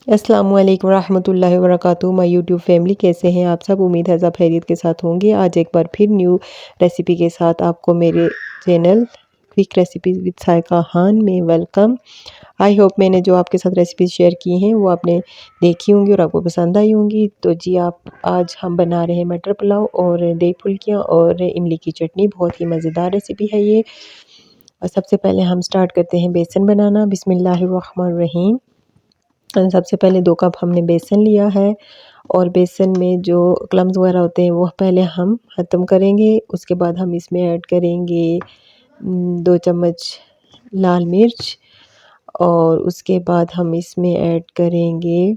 अस्सलामु अलैकुम रहमतुल्लाहि व बरकातुहू माय यूट्यूब फैमिली, कैसे हैं आप सब। उम्मीद है सब खैरियत के साथ होंगे। आज एक बार फिर न्यू रेसिपी के साथ आपको मेरे channel quick recipes with Saika Khan में वेलकम। आई होप मैंने जो आपके साथ रेसिपीज शेयर की हैं वो आपने देखी होंगी और आपको पसंद आई होंगी। तो जी आप आज हम बना रहे हैं मटर पुलाव और दही फुल्कियाँ और इमली की चटनी। बहुत ही मज़ेदार रेसिपी है ये। और सबसे पहले हम स्टार्ट करते हैं बेसन बनाना। बिस्मिल्लाहिर्रहमानिर्रहीम। सबसे पहले 2 कप हमने बेसन लिया है और बेसन में जो क्लम्स वगैरह होते हैं वो पहले हम ख़त्म करेंगे। उसके बाद हम इसमें ऐड करेंगे 2 चम्मच लाल मिर्च और उसके बाद हम इसमें ऐड करेंगे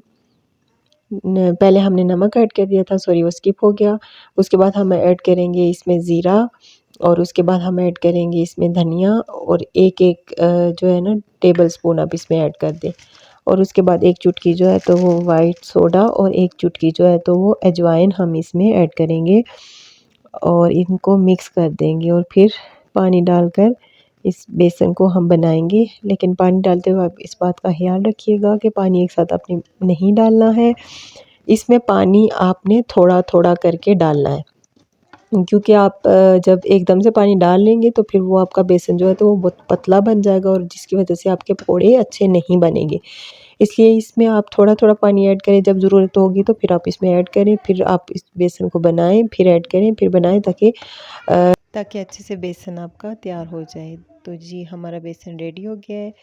पहले हमने नमक ऐड कर दिया था, सॉरी वो स्किप हो गया। उसके बाद हम ऐड करेंगे इसमें ज़ीरा और उसके बाद हम ऐड करेंगे इसमें धनिया और एक-एक जो है ना टेबल स्पून आप इसमें ऐड कर दें। और उसके बाद 1 चुटकी जो है तो वो वाइट सोडा और 1 चुटकी जो है तो वो अजवाइन हम इसमें ऐड करेंगे और इनको मिक्स कर देंगे और फिर पानी डालकर इस बेसन को हम बनाएंगे। लेकिन पानी डालते हुए आप इस बात का ख्याल रखिएगा कि पानी एक साथ आपने नहीं डालना है। इसमें पानी आपने थोड़ा-थोड़ा करके डालना है, क्योंकि आप जब एकदम से पानी डाल लेंगे तो फिर वो आपका बेसन जो है तो वो बहुत पतला बन जाएगा और जिसकी वजह से आपके पकौड़े अच्छे नहीं बनेंगे। इसलिए इसमें आप थोड़ा-थोड़ा पानी ऐड करें, जब ज़रूरत होगी तो फिर आप इसमें ऐड करें, फिर आप इस बेसन को बनाएँ, फिर ऐड करें, फिर बनाएँ ताकि अच्छे से बेसन आपका तैयार हो जाए। तो जी हमारा बेसन रेडी हो गया है।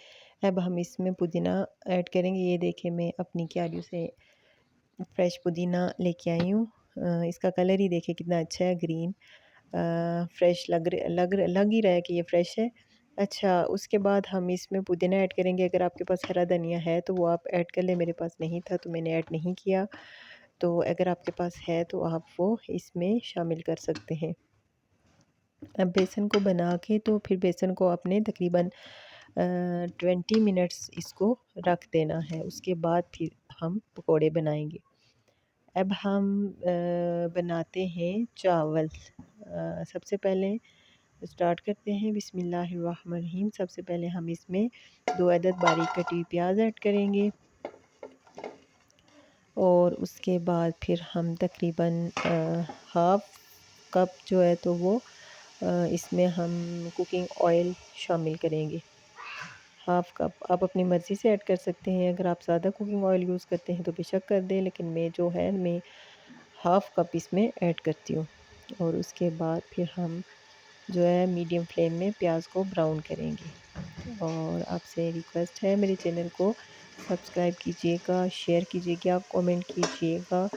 अब हम इसमें पुदीना ऐड करेंगे। ये देखिए मैं अपनी क्यारियों से फ्रेश पुदीना लेके आई हूँ। इसका कलर ही देखिए कितना अच्छा है, ग्रीन फ्रेश लग ही रहा है कि ये फ्रेश है। अच्छा, उसके बाद हम इसमें पुदीना ऐड करेंगे। अगर आपके पास हरा धनिया है तो वो आप ऐड कर लें, मेरे पास नहीं था तो मैंने ऐड नहीं किया। तो अगर आपके पास है तो आप वो इसमें शामिल कर सकते हैं। अब बेसन को बना के तो फिर बेसन को आपने तकरीबन 20 मिनट्स इसको रख देना है। उसके बाद फिर हम पकौड़े बनाएंगे। अब हम बनाते हैं चावल। सबसे पहले स्टार्ट करते हैं। बिस्मिल्लाहिर्रहमानिर्रहीम। सबसे पहले हम इसमें 2 अदद बारीक कटी हुई प्याज ऐड करेंगे और उसके बाद फिर हम तकरीबन हाफ़ कप जो है तो वो इसमें हम कुकिंग ऑयल शामिल करेंगे। हाफ़ कप आप अपनी मर्ज़ी से ऐड कर सकते हैं। अगर आप ज़्यादा कुकिंग ऑयल यूज़ करते हैं तो बेशक कर दें, लेकिन मैं जो है मैं हाफ़ कप इसमें ऐड करती हूँ। और उसके बाद फिर हम जो है मीडियम फ्लेम में प्याज को ब्राउन करेंगे। और आपसे रिक्वेस्ट है मेरे चैनल को सब्सक्राइब कीजिएगा, शेयर कीजिएगा, कमेंट कीजिएगा,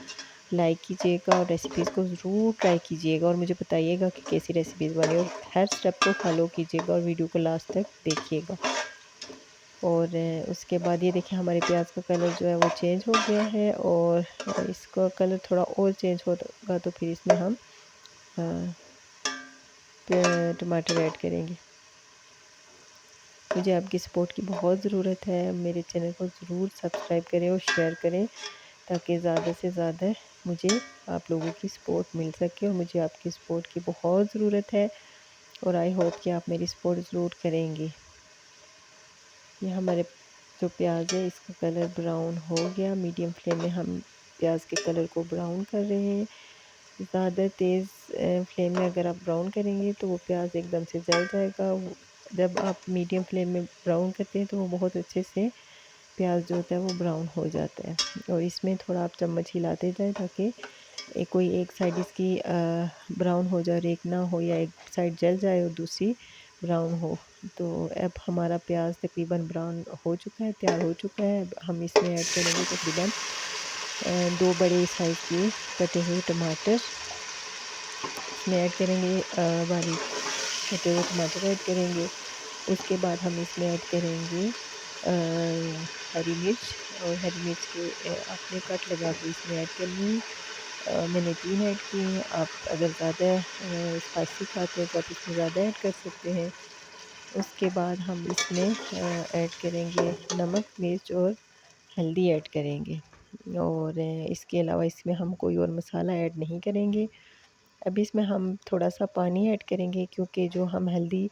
लाइक कीजिएगा और रेसिपीज़ को ज़रूर ट्राई कीजिएगा और मुझे बताइएगा कि कैसी रेसिपीज़ बनी और हर स्टेप को फॉलो कीजिएगा और वीडियो को लास्ट तक देखिएगा। और उसके बाद ये देखिए हमारे प्याज का कलर जो है वो चेंज हो गया है और इसका कलर थोड़ा और चेंज होगा तो फिर इसमें हम टमाटर ऐड करेंगे। मुझे आपकी सपोर्ट की बहुत ज़रूरत है। मेरे चैनल को ज़रूर सब्सक्राइब करें और शेयर करें ताकि ज़्यादा से ज़्यादा मुझे आप लोगों की सपोर्ट मिल सके और मुझे आपकी सपोर्ट की बहुत ज़रूरत है और आई होप कि आप मेरी सपोर्ट ज़रूर करेंगे। ये हमारे जो प्याज है इसका कलर ब्राउन हो गया। मीडियम फ्लेम में हम प्याज के कलर को ब्राउन कर रहे हैं। ज़्यादा तेज़ फ्लेम में अगर आप ब्राउन करेंगे तो वो प्याज एकदम से जल जाएगा। जब आप मीडियम फ्लेम में ब्राउन करते हैं तो वो बहुत अच्छे से प्याज जो होता है वो ब्राउन हो जाता है। और इसमें थोड़ा आप चम्मच हिलाते जाएं ताकि कोई एक साइड इसकी ब्राउन हो जाए और एक ना हो, या एक साइड जल जाए और दूसरी ब्राउन हो। तो अब हमारा प्याज तकरीबन ब्राउन हो चुका है, तैयार हो चुका है। अब हम इसमें ऐड करेंगे तकरीबन 2 बड़े साइज़ के कटे हुए टमाटर इसमें ऐड करेंगे। बारीक कटे हुए टमाटर ऐड करेंगे। उसके बाद हम इसमें ऐड करेंगे हरी मिर्च और हरी मिर्च के आपने कट लगा के इसमें ऐड करनी है। मैंने 3 ऐड किए हैं। आप अगर ज़्यादा स्पाइसी खाते हैं तो आप इसमें ज़्यादा ऐड कर सकते हैं। उसके बाद हम इसमें ऐड करेंगे नमक, मिर्च और हल्दी ऐड करेंगे और इसके अलावा इसमें हम कोई और मसाला ऐड नहीं करेंगे। अब इसमें हम थोड़ा-सा पानी ऐड करेंगे क्योंकि जो हम हल्दी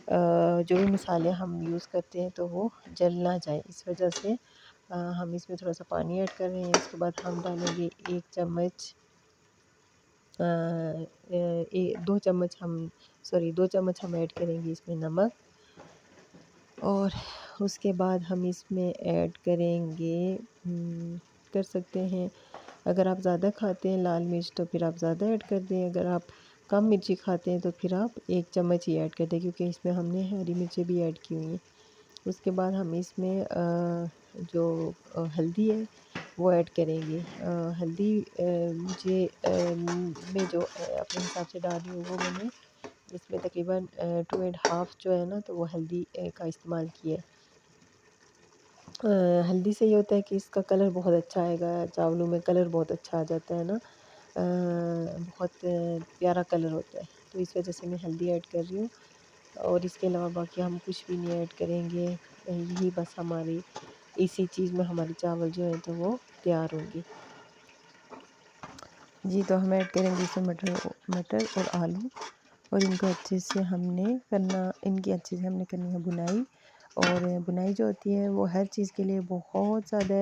जो भी मसाले हम यूज़ करते हैं तो वो जल ना जाए, इस वजह से हम इसमें थोड़ा सा पानी ऐड कर रहे हैं। इसके बाद हम डालेंगे 1 चम्मच 2 चम्मच हम 2 चम्मच हम ऐड करेंगे इसमें नमक। और उसके बाद हम इसमें ऐड करेंगे कर सकते हैं, अगर आप ज़्यादा खाते हैं लाल मिर्च तो फिर आप ज़्यादा ऐड कर दें, अगर आप कम मिर्ची खाते हैं तो फिर आप 1 चम्मच ही ऐड कर दें, क्योंकि इसमें हमने हरी मिर्चें भी ऐड की हुई हैं। उसके बाद हम इसमें जो हल्दी है वो ऐड करेंगे। हल्दी मुझे मैं जो अपने हिसाब से डाल रही हूँ वो मैंने इसमें तकरीबन 2 एंड हाफ़ जो है ना तो वो हल्दी का इस्तेमाल किया है। हल्दी से ये होता है कि इसका कलर बहुत अच्छा आएगा, चावलों में कलर बहुत अच्छा आ जाता है ना, बहुत प्यारा कलर होता है, तो इस वजह से मैं हल्दी ऐड कर रही हूँ। और इसके अलावा बाकी हम कुछ भी नहीं ऐड करेंगे, यही बस हमारी इसी चीज़ में हमारे चावल जो हैं तो वो तैयार होंगे। जी, तो हम ऐड करेंगे इसमें मटर और आलू, और इनको अच्छे से इनकी अच्छे से हमने करनी है बुनाई। और बुनाई जो होती है वो हर चीज़ के लिए बहुत ज़्यादा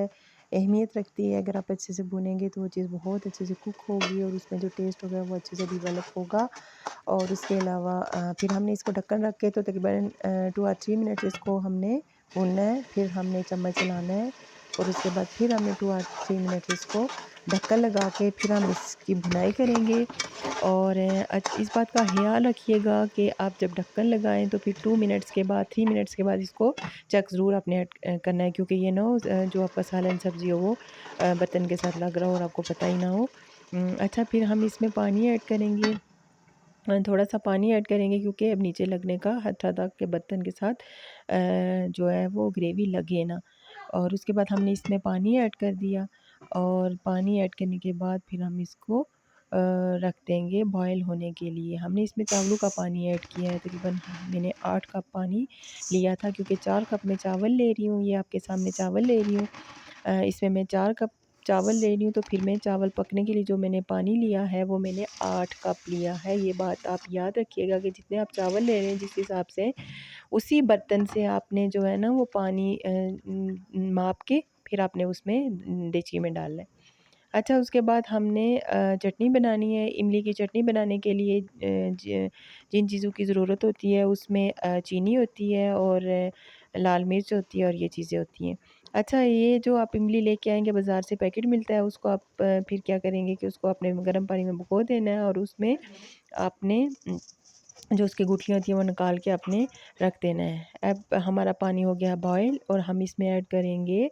अहमियत रखती है। अगर आप अच्छे से भुनेंगे तो वो चीज़ बहुत अच्छे से कुक होगी और उसमें जो टेस्ट होगा वो अच्छे से डेवलप होगा। और उसके अलावा फिर हमने इसको ढक्कन रख के तो तकरीबन 2 और 3 मिनट इसको हमने भूनना है। फिर हमने चम्मच चलाना है और उसके बाद फिर हमने 2 और 3 मिनट इसको ढक्कन लगा के फिर हम इसकी भुनाई करेंगे। और इस बात का ख़्याल रखिएगा कि आप जब ढक्कन लगाएँ तो फिर 2 मिनट्स के बाद 3 मिनट्स के बाद इसको चेक ज़रूर आपने करना है, क्योंकि ये ना हो जो आपका सालन सब्ज़ी हो वो बर्तन के साथ लग रहा हो और आपको पता ही ना हो। अच्छा, फिर हम इसमें पानी ऐड करेंगे, थोड़ा-सा पानी ऐड करेंगे, क्योंकि अब नीचे लगने का खतरा था कि बर्तन के साथ जो है वो ग्रेवी लगे ना। और उसके बाद हमने इसमें पानी ऐड कर दिया, और पानी ऐड करने के बाद फिर हम इसको रख देंगे बॉयल होने के लिए। हमने इसमें चावलों का पानी ऐड किया है, तकरीबन मैंने 8 कप पानी लिया था, क्योंकि 4 कप मैं चावल ले रही हूँ, ये आपके सामने चावल ले रही हूँ। इसमें मैं 4 कप चावल ले रही हूँ, तो फिर मैं चावल पकने के लिए जो मैंने पानी लिया है वो मैंने 8 कप लिया है। ये बात आप याद रखिएगा कि जितने आप चावल ले रहे हैं जिस हिसाब से उसी बर्तन से आपने जो है ना वो पानी माप के फिर आपने उसमें डेचकी में डालना है। अच्छा, उसके बाद हमने चटनी बनानी है। इमली की चटनी बनाने के लिए जिन चीज़ों की ज़रूरत होती है उसमें चीनी होती है और लाल मिर्च होती है और ये चीज़ें होती हैं। अच्छा, ये जो आप इमली लेके आएँगे बाज़ार से पैकेट मिलता है, उसको आप फिर क्या करेंगे कि उसको आपने गर्म पानी में भिगो देना है, और उसमें आपने जो उसकी गुठलियाँ होती हैं वो निकाल के आपने रख देना है। अब हमारा पानी हो गया बॉयल, और हम इसमें ऐड करेंगे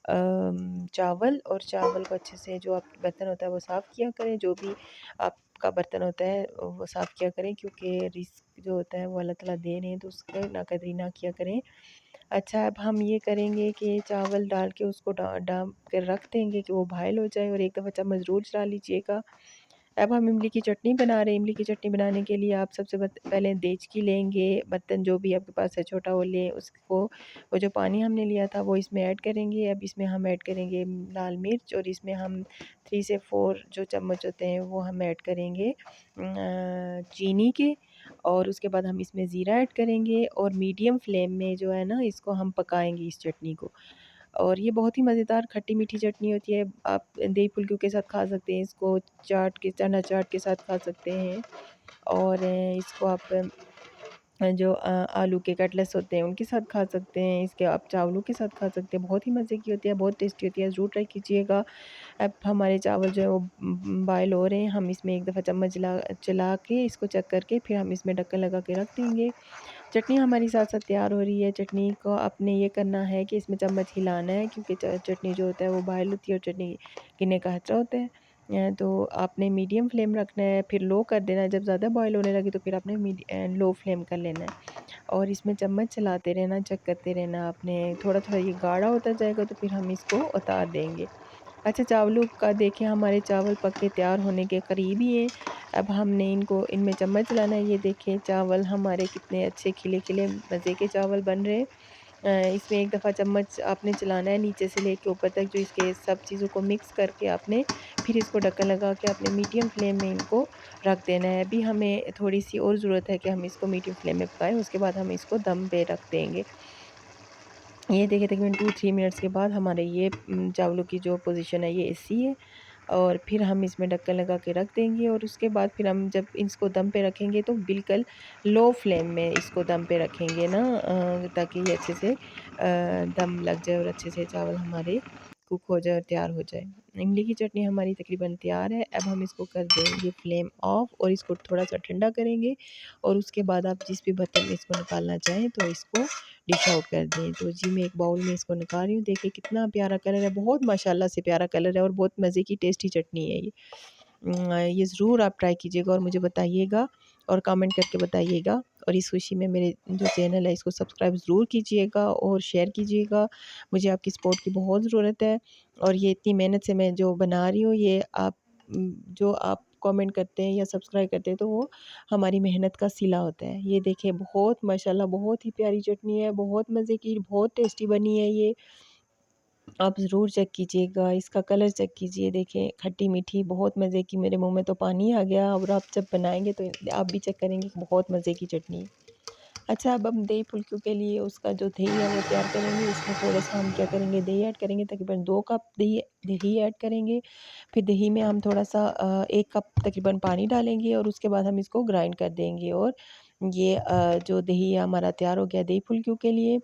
चावल, और चावल को अच्छे से जो आप बर्तन होता है वो साफ़ किया करें, जो भी आपका बर्तन होता है वो साफ़ किया करें, क्योंकि रिस्क जो होता है वो अल्लाह ताला दे रहे हैं तो उसका नाकदरी ना किया करें। अच्छा, अब हम ये करेंगे कि चावल डाल के उसको ढाँप के रख देंगे कि वो बॉयल हो जाए, और एक दफ़ा चम्मच ज़रूर चला लीजिएगा। अब हम इमली की चटनी बना रहे हैं। इमली की चटनी बनाने के लिए आप सबसे पहले देचकी लेंगे, बर्तन जो भी आपके पास है छोटा वो लें, उसको वो जो पानी हमने लिया था वो इसमें ऐड करेंगे। अब इसमें हम ऐड करेंगे लाल मिर्च, और इसमें हम 3 से 4 जो चम्मच होते हैं वो हम ऐड करेंगे चीनी के। और उसके बाद हम इसमें ज़ीरा ऐड करेंगे, और मीडियम फ्लेम में जो है ना इसको हम पकाएँगे इस चटनी को। और ये बहुत ही मज़ेदार खट्टी-मीठी चटनी होती है। आप दही फुल्कियों के साथ खा सकते हैं, इसको चना चाट के साथ खा सकते हैं, और इसको आप जो आलू के कटलेट्स होते हैं उनके साथ खा सकते हैं, इसके आप चावलों के साथ खा सकते हैं। बहुत ही मज़े की होती है, बहुत टेस्टी होती है, ज़रूर ट्राई कीजिएगा। अब हमारे चावल जो है वो बॉयल हो रहे हैं, हम इसमें एक दफ़ा चम्मच चला चला के इसको चेक करके फिर हम इसमें ढक्कन लगा के रख देंगे। चटनी हमारी साथ-साथ तैयार हो रही है। चटनी को आपने ये करना है कि इसमें चम्मच हिलाना है, क्योंकि चटनी जो होता है वो बॉयल होती है और चटनी गिरने का खतरा होता है। तो आपने मीडियम फ्लेम रखना है, फिर लो कर देना है। जब ज़्यादा बॉयल होने लगे तो फिर आपने लो फ्लेम कर लेना है, और इसमें चम्मच चलाते रहना, चेक करते रहना आपने। थोड़ा-थोड़ा ये गाढ़ा होता जाएगा तो फिर हम इसको उतार देंगे। अच्छा, चावलों का देखें हमारे चावल पक के तैयार होने के करीब ही हैं। अब हमने इनमें चम्मच चलाना है। ये देखें चावल हमारे कितने अच्छे खिले-खिले मज़े के चावल बन रहे हैं। इसमें एक दफ़ा चम्मच आपने चलाना है नीचे से लेके ऊपर तक, जो इसके सब चीज़ों को मिक्स करके आपने फिर इसको ढक्कन लगा के आपने मीडियम फ्लेम में इनको रख देना है। अभी हमें थोड़ी-सी और ज़रूरत है कि हम इसको मीडियम फ्लेम में पकाएँ, उसके बाद हम इसको दम पे रख देंगे। ये देखिए तकरीबन 2-3 मिनट्स के बाद हमारे ये चावलों की जो पोजीशन है ये ऐसी है। और फिर हम इसमें ढक्कन लगा के रख देंगे और उसके बाद फिर हम जब इसको दम पे रखेंगे तो बिल्कुल लो फ्लेम में इसको दम पे रखेंगे ना, ताकि ये अच्छे से दम लग जाए और अच्छे से चावल हमारे कुक हो जाए और तैयार हो जाए। इमली की चटनी हमारी तकरीबन तैयार है। अब हम इसको कर देंगे फ्लेम ऑफ और इसको थोड़ा-सा ठंडा करेंगे और उसके बाद आप जिस भी बर्तन में इसको निकालना चाहें तो इसको डिश आउट कर दें। तो जी मैं एक बाउल में इसको निकाल रही हूँ। देखिए कितना प्यारा कलर है, बहुत माशाल्लाह से प्यारा कलर है और बहुत मज़े की टेस्टी चटनी है ये। ये ज़रूर आप ट्राई कीजिएगा और मुझे बताइएगा और कमेंट करके बताइएगा। और इस खुशी में मेरे जो चैनल है इसको सब्सक्राइब ज़रूर कीजिएगा और शेयर कीजिएगा। मुझे आपकी सपोर्ट की बहुत ज़रूरत है और ये इतनी मेहनत से मैं जो बना रही हूँ ये आप जो आप कमेंट करते हैं या सब्सक्राइब करते हैं तो वो हमारी मेहनत का सिला होता है। ये देखिए बहुत माशाल्लाह बहुत ही प्यारी चटनी है, बहुत मज़े की, बहुत टेस्टी बनी है ये। आप ज़रूर चेक कीजिएगा, इसका कलर चेक कीजिए, देखें खट्टी-मीठी बहुत मज़े की, मेरे मुँह में तो पानी आ गया और आप जब बनाएँगे तो आप भी चेक करेंगे कि बहुत मज़े की चटनी है। अच्छा अब हम दही फुल्कियों के लिए उसका जो दही है वो तैयार करेंगे। इसमें थोड़ा-सा हम क्या करेंगे दही ऐड करेंगे, तकरीबन 2 कप दही दही ऐड करेंगे। फिर दही में हम थोड़ा-सा 1 कप तकरीबन पानी डालेंगे और उसके बाद हम इसको ग्राइंड कर देंगे और ये जो दही है हमारा तैयार हो गया दही फुल्कियों के लिए।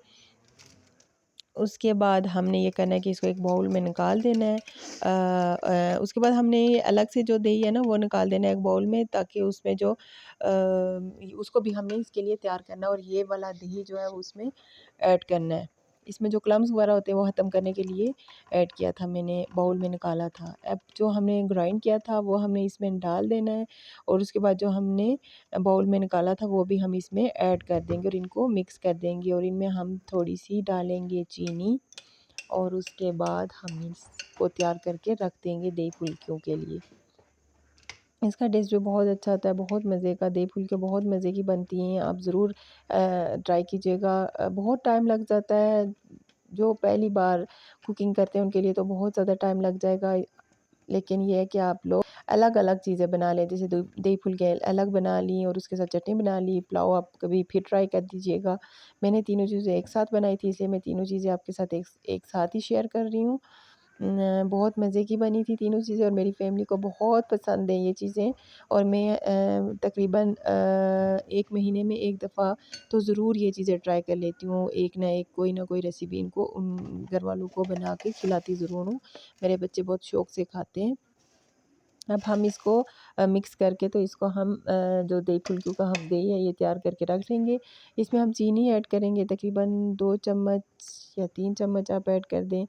उसके बाद हमने ये करना है कि इसको एक बाउल में निकाल देना है। उसके बाद हमने ये अलग से जो दही है ना वो निकाल देना है एक बाउल में, ताकि उसमें जो उसको भी हमने इसके लिए तैयार करना है और ये वाला दही जो है वो उसमें ऐड करना है। इसमें जो क्लम्स वगैरह होते हैं वो ख़त्म करने के लिए ऐड किया था मैंने, बाउल में निकाला था। अब जो हमने ग्राइंड किया था वो हमने इसमें डाल देना है और उसके बाद जो हमने बाउल में निकाला था वो भी हम इसमें ऐड कर देंगे और इनको मिक्स कर देंगे और इनमें हम थोड़ी-सी डालेंगे चीनी और उसके बाद हम इसको तैयार करके रख देंगे दही फुल्कियों के लिए। इसका टेस्ट जो बहुत अच्छा आता है, बहुत मज़े का, दही फुल्की बहुत मज़े की बनती हैं, आप ज़रूर ट्राई कीजिएगा। बहुत टाइम लग जाता है, जो पहली बार कुकिंग करते हैं उनके लिए तो बहुत ज़्यादा टाइम लग जाएगा। लेकिन ये है कि आप लोग अलग-अलग चीज़ें बना लें, जैसे दही फुल्की अलग बना ली और उसके साथ चटनी बना ली, पुलाव आप कभी फिर ट्राई कर दीजिएगा। मैंने तीनों चीज़ें एक साथ बनाई थी, इसलिए मैं तीनों चीज़ें आपके साथ एक साथ ही शेयर कर रही हूँ। बहुत मज़े की बनी थी तीनों चीज़ें और मेरी फ़ैमिली को बहुत पसंद है ये चीज़ें और मैं तकरीबन 1 महीने में 1 दफ़ा तो ज़रूर ये चीज़ें ट्राई कर लेती हूँ। एक ना एक कोई ना कोई रेसिपी इनको घरवालों को बना के खिलाती ज़रूर हूँ। मेरे बच्चे बहुत शौक से खाते हैं। अब हम इसको मिक्स करके तो इसको हम जो दही फुल्की का हम दही है ये तैयार करके रख लेंगे। इसमें हम चीनी ऐड करेंगे तकरीबन 2 चम्मच या 3 चम्मच आप ऐड कर दें।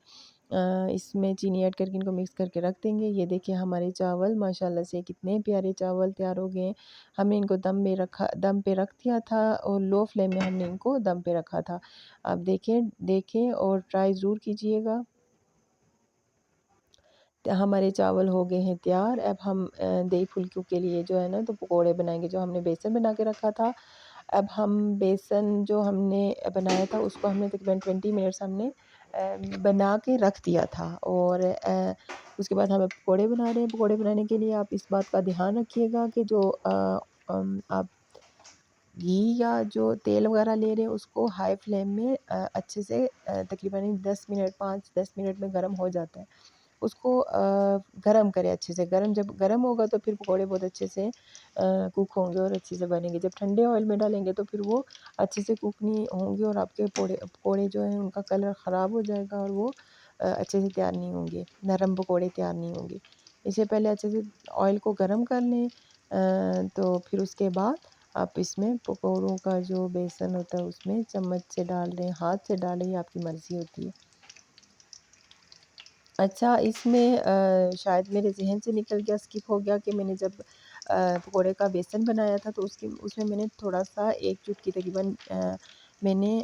इसमें चीनी ऐड करके इनको मिक्स करके रख देंगे। ये देखिए हमारे चावल माशाल्लाह से कितने प्यारे चावल तैयार हो गए हैं। हमने इनको दम पे रख दिया था और लो फ्लेम में हमने इनको दम पे रखा था। आप देखें और ट्राई ज़रूर कीजिएगा। हमारे चावल हो गए हैं तैयार। अब हम दही फुल्कियों के लिए जो है ना तो पकोड़े बनाएँगे। जो हमने बेसन बना के रखा था, अब हम बेसन जो हमने बनाया था उसको हमने तकरीबन 20 मिनट्स हमने बना के रख दिया था और उसके बाद हमें पकोड़े बना रहे हैं। पकोड़े बनाने के लिए आप इस बात का ध्यान रखिएगा कि जो आप घी या जो तेल वगैरह ले रहे हैं उसको हाई फ्लेम में अच्छे से तकरीबन 10 मिनट 5-10 मिनट में गर्म हो जाता है। उसको गरम करें अच्छे से, जब गरम होगा तो फिर पकोड़े बहुत अच्छे से कुक होंगे और अच्छे से बनेंगे। जब ठंडे ऑयल में डालेंगे तो फिर वो अच्छे से कुक नहीं होंगे और आपके पकोड़े जो हैं उनका कलर ख़राब हो जाएगा और वो अच्छे से तैयार नहीं होंगे, नरम पकोड़े तैयार नहीं होंगे। इससे पहले अच्छे से ऑयल को गरम कर लें, तो फिर उसके बाद आप इसमें पकोड़ों का जो बेसन होता है उसमें चम्मच से डाल दें, हाथ से डालें, ये आपकी मर्ज़ी होती है। अच्छा इसमें शायद मेरे ज़हन से निकल गया, स्किप हो गया कि मैंने जब पकोड़े का बेसन बनाया था तो उसमें मैंने थोड़ा-सा 1 चुटकी तकरीबन मैंने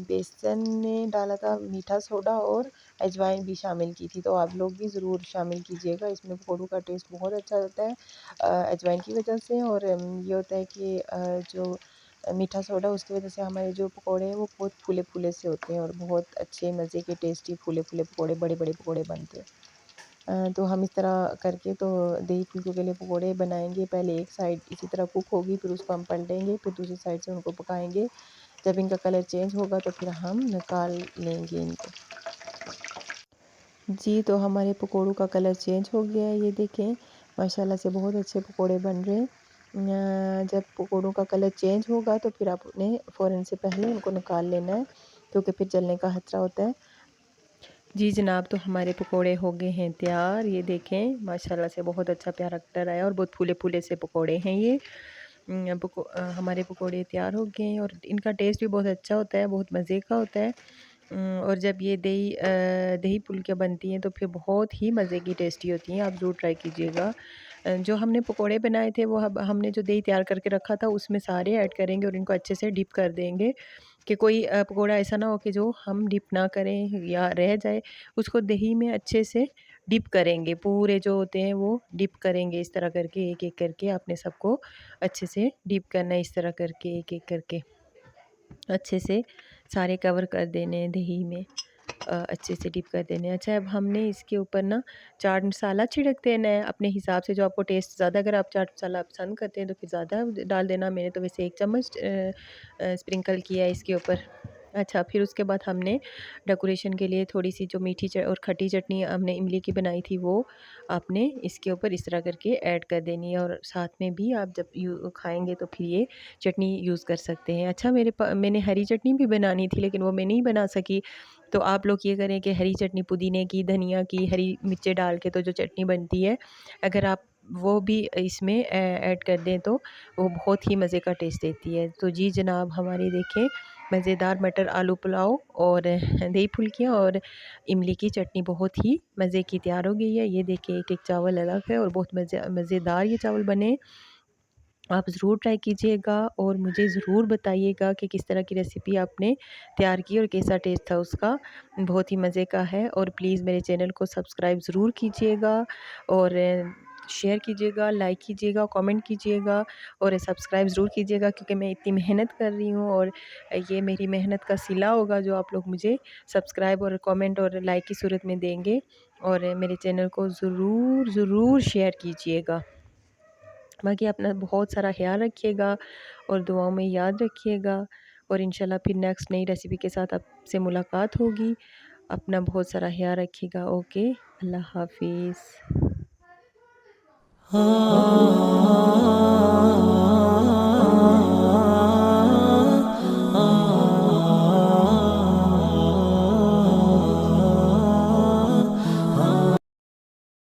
बेसन में डाला था मीठा सोडा और अजवाइन भी शामिल की थी, तो आप लोग भी ज़रूर शामिल कीजिएगा। इसमें पकोड़ों का टेस्ट बहुत अच्छा आता है अजवाइन की वजह से और ये होता है कि जो मीठा सोडा उसकी वजह से हमारे जो पकोड़े हैं वो बहुत फूले-फूले से होते हैं और बहुत अच्छे मज़े के टेस्टी फूले-फूले पकोड़े, बड़े-बड़े पकोड़े बनते हैं। तो हम इस तरह करके तो दही फुल्कियों के लिए पकोड़े बनाएँगे। पहले एक साइड इसी तरह कुक होगी, फिर उसको हम पलटेंगे, फिर दूसरी साइड से उनको पकाएँगे। जब इनका कलर चेंज होगा तो फिर हम निकाल लेंगे इनको। जी, तो हमारे पकोड़ों का कलर चेंज हो गया है, ये देखें माशाल्लाह से बहुत अच्छे पकोड़े बन रहे हैं। जब पकोड़ों का कलर चेंज होगा तो फिर आपने फ़ौरन से पहले उनको निकाल लेना है, क्योंकि फिर जलने का खतरा होता है। जी जनाब, तो हमारे पकोड़े हो गए हैं तैयार। ये देखें माशाल्लाह से बहुत अच्छा प्यारा कलर आया और बहुत फूले-फूले से पकोड़े हैं ये। हमारे पकोड़े तैयार हो गए हैं और इनका टेस्ट भी बहुत अच्छा होता है, बहुत मज़े का होता है। और जब ये दही फुल्कियाँ बनती हैं तो फिर बहुत ही मज़े की टेस्टी होती हैं, आप ज़रूर ट्राई कीजिएगा। जो हमने पकोड़े बनाए थे वो अब हमने जो दही तैयार करके रखा था उसमें सारे ऐड करेंगे और इनको अच्छे से डिप कर देंगे कि कोई पकोड़ा ऐसा ना हो कि जो हम डिप ना करें या रह जाए, उसको दही में अच्छे से डिप करेंगे, पूरे जो होते हैं वो डिप करेंगे इस तरह करके एक-एक करके आपने सबको अच्छे से डिप करना है, इस तरह करके एक-एक करके अच्छे से सारे कवर कर देने हैं दही में। अच्छे से डिप कर देने हैं। अच्छा, अब हमने इसके ऊपर ना चाट मसाला छिड़क देना है अपने हिसाब से, जो आपको टेस्ट ज़्यादा, अगर आप चाट मसाला पसंद करते हैं तो फिर ज़्यादा डाल देना। मैंने तो वैसे 1 चम्मच स्प्रिंकल किया है इसके ऊपर। अच्छा, फिर उसके बाद हमने डेकोरेशन के लिए थोड़ी-सी जो मीठी और खट्टी चटनी हमने इमली की बनाई थी वो आपने इसके ऊपर इस तरह करके ऐड कर देनी है और साथ में भी आप जब खाएँगे तो फिर ये चटनी यूज़ कर सकते हैं। अच्छा, मैंने हरी चटनी भी बनानी थी लेकिन वो मैं नहीं बना सकी। तो आप लोग ये करें कि हरी चटनी पुदीने की, धनिया की, हरी मिर्चें डाल के तो जो चटनी बनती है, अगर आप वो भी इसमें ऐड कर दें तो वो बहुत ही मज़े का टेस्ट देती है। तो जी जनाब, हमारी देखें मज़ेदार मटर आलू पुलाव और दही फुल्कियाँ और इमली की चटनी बहुत ही मज़े की तैयार हो गई है। ये देखिए एक-एक चावल अलग है और बहुत मज़ेदार ये चावल बने। आप ज़रूर ट्राई कीजिएगा और मुझे ज़रूर बताइएगा कि किस तरह की रेसिपी आपने तैयार की और कैसा टेस्ट था उसका। बहुत ही मज़े का है और प्लीज़ मेरे चैनल को सब्सक्राइब ज़रूर कीजिएगा और शेयर कीजिएगा, लाइक कीजिएगा, कमेंट कीजिएगा और सब्सक्राइब ज़रूर कीजिएगा, क्योंकि मैं इतनी मेहनत कर रही हूँ और ये मेरी मेहनत का सिला होगा जो आप लोग मुझे सब्सक्राइब और कमेंट और लाइक की सूरत में देंगे। और मेरे चैनल को ज़रूर शेयर कीजिएगा। बाकी अपना बहुत सारा ख़्याल रखिएगा और दुआओं में याद रखिएगा और इंशाल्लाह फिर नेक्स्ट नई रेसिपी के साथ आपसे मुलाकात होगी। अपना बहुत सारा ख़्याल रखिएगा। ओके, अल्लाह हाफ़िज़।